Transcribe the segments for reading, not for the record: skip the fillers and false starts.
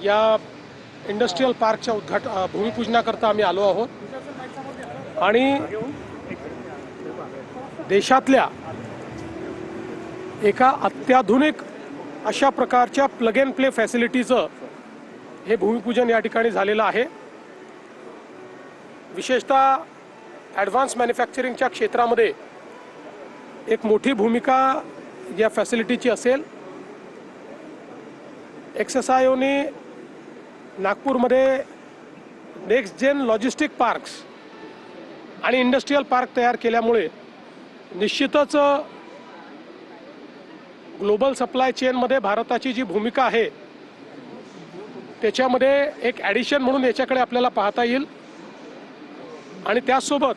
या इंडस्ट्रियल पार्कच्या भूमिपूजनाकरता आम्ही आलो आहोत आणि देशातल्या एका अत्याधुनिक अशा प्रकारच्या प्लग अँड प्ले फॅसिलिटीचं हे भूमिपूजन या ठिकाणी झालेलं आहे। विशेषतः ॲडव्हान्स मॅन्युफॅक्चरिंगच्या क्षेत्रामध्ये एक मोठी भूमिका या फॅसिलिटीची असेल। एक्सएसआयओने नागपूरमध्ये नेक्स्ट जेन लॉजिस्टिक पार्क्स आणि इंडस्ट्रियल पार्क तयार केल्यामुळे निश्चितच ग्लोबल सप्लाय चेनमध्ये भारताची जी भूमिका आहे त्याच्यामध्ये एक ॲडिशन म्हणून याच्याकडे आपल्याला पाहता येईल। आणि त्यासोबत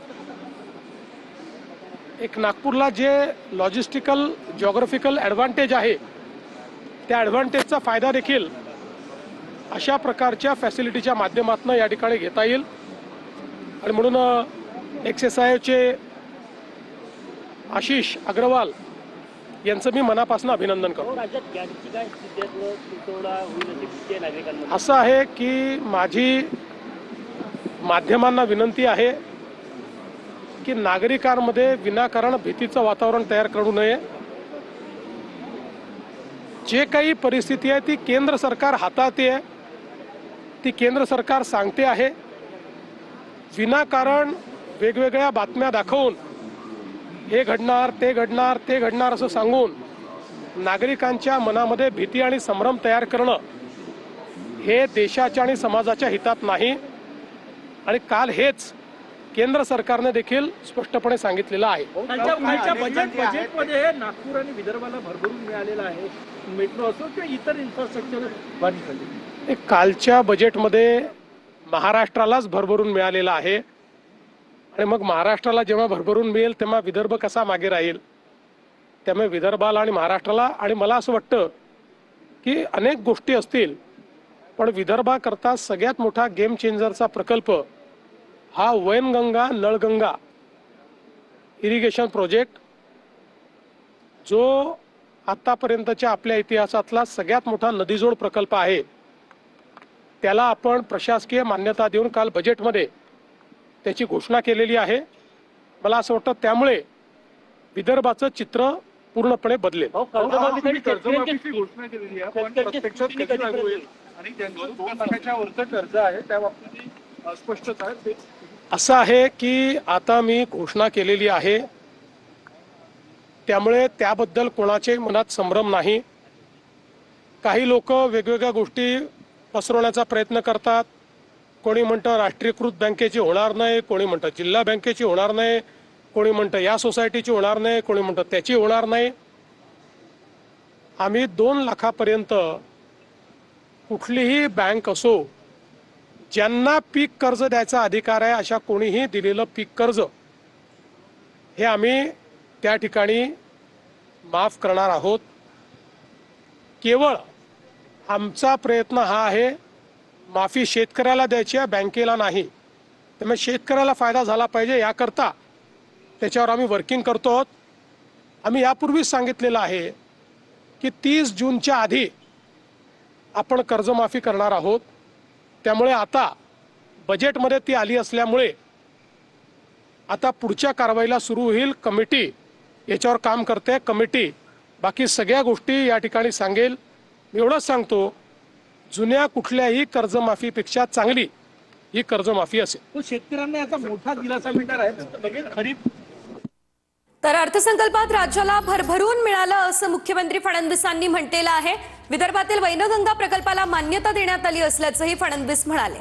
एक नागपूरला जे लॉजिस्टिकल जिओग्राफिकल ॲडव्हान्टेज आहे त्या ॲडव्हान्टेजचा फायदा देखील अशा प्रकारच्या फॅसिलिटीच्या माध्यमातून या ठिकाणी घेता येईल। आणि म्हणून एक्सएसआयओचे आशिष अग्रवाल यांचं मी मनापासून अभिनंदन करतो। असं आहे की माझी माध्यमांना विनंती आहे की नागरिकांमध्ये विनाकारण भीतीचं वातावरण तयार करू नये। जे काही परिस्थिती आहे ती केंद्र सरकार हाताळते आहे, ती केंद्र सरकार सांगते आहे। विनाकारण वेगवेगळ्या बातम्या दाखवून हे घडणार ते घडणार ते घडणार असं सांगून नागरिकांच्या मनामध्ये भीती आणि संभ्रम तयार करणं हे देशाच्या आणि समाजाच्या हितात नाही। आणि काल हेच केंद्र सरकारने देखील स्पष्टपणे सांगितलेलं आहे। बजेटमध्ये नागपूर आणि विदर्भाला भरभरून मिळालेला आहे, मेट्रो असो किंवा इतर इन्फ्रास्ट्रक्चर बांधणी। कालच्या बजेटमध्ये महाराष्ट्रालाच भरभरून मिळालेला आहे आणि मग महाराष्ट्राला जेव्हा भरभरून मिळेल तेव्हा विदर्भ कसा मागे राहील। त्यामुळे विदर्भाला आणि महाराष्ट्राला आणि मला असं वाटतं की अनेक गोष्टी असतील पण विदर्भाकरता सगळ्यात मोठा गेम चेंजरचा प्रकल्प हा वैनगंगा नळगंगा इरिगेशन प्रोजेक्ट जो आतापर्यंतच्या आपल्या इतिहासातला सगळ्यात मोठा नदीजोड प्रकल्प आहे त्याला आपण प्रशासकीय मान्यता देऊन काल बजेटमध्ये त्याची घोषणा केलेली आहे। मला असं वाटतं त्यामुळे विदर्भाचं चित्र पूर्णपणे बदलेल। कर्जमाफीची घोषणा केलेली आहे पण प्रत्यक्षात कधी लागू होईल आणि ज्यांचं 2 लाखाच्या वरचं कर्ज आहे त्या बाबतीत स्पष्टता आहे। असं आहे की आता मी घोषणा केलेली आहे त्यामुळे त्याबद्दल कोणाचे मनात संभ्रम नाही। काही लोक वेगवेगळ्या गोष्टी पसरवण्याचा प्रयत्न करतात। कोणी म्हणतं राष्ट्रीयकृत बँकेची होणार नाही, कोणी म्हणतं जिल्हा बँकेची होणार नाही, कोणी म्हणतं या सोसायटीची होणार नाही, कोणी म्हणतं त्याची होणार नाही। आम्ही 2 लाखापर्यंत कुठलीही बँक असो ज्यांना पीक कर्ज द्यायचा अधिकार आहे अशा कोणीही दिलेलं पीक कर्ज हे आम्ही त्या ठिकाणी माफ करणार आहोत। केवळ आमचा प्रयत्न हा आहे माफी शेतकऱ्याला द्यायची आहे, बँकेला नाही। त्यामुळे शेतकऱ्याला फायदा झाला पाहिजे याकरता त्याच्यावर आम्ही वर्किंग करतो आहोत। आम्ही यापूर्वीच सांगितलेलं आहे की 30 जूनच्या आधी आपण कर्जमाफी करणार आहोत। त्यामुळे आता बजेटमध्ये ती आली असल्यामुळे आता पुढच्या कारवाईला सुरू होईल। कमिटी याच्यावर काम करते, कमिटी बाकी सगळ्या गोष्टी या ठिकाणी सांगेल। मी एवढंच सांगतो जुन्या कुठल्याही कर्जमाफीपेक्षा चांगली ही कर्जमाफी असेल। शेतकऱ्यांना याचा मोठा दिलासा मिळणार आहे खरीप। तर अर्थसंकल्पात राज्याला भरभरून मिळालं असं मुख्यमंत्री फडणवीसांनी म्हटलेलं आहे। विदर्भातील वैनगंगा प्रकल्पाला मान्यता देण्यात आली असल्याचंही फडणवीस म्हणाले।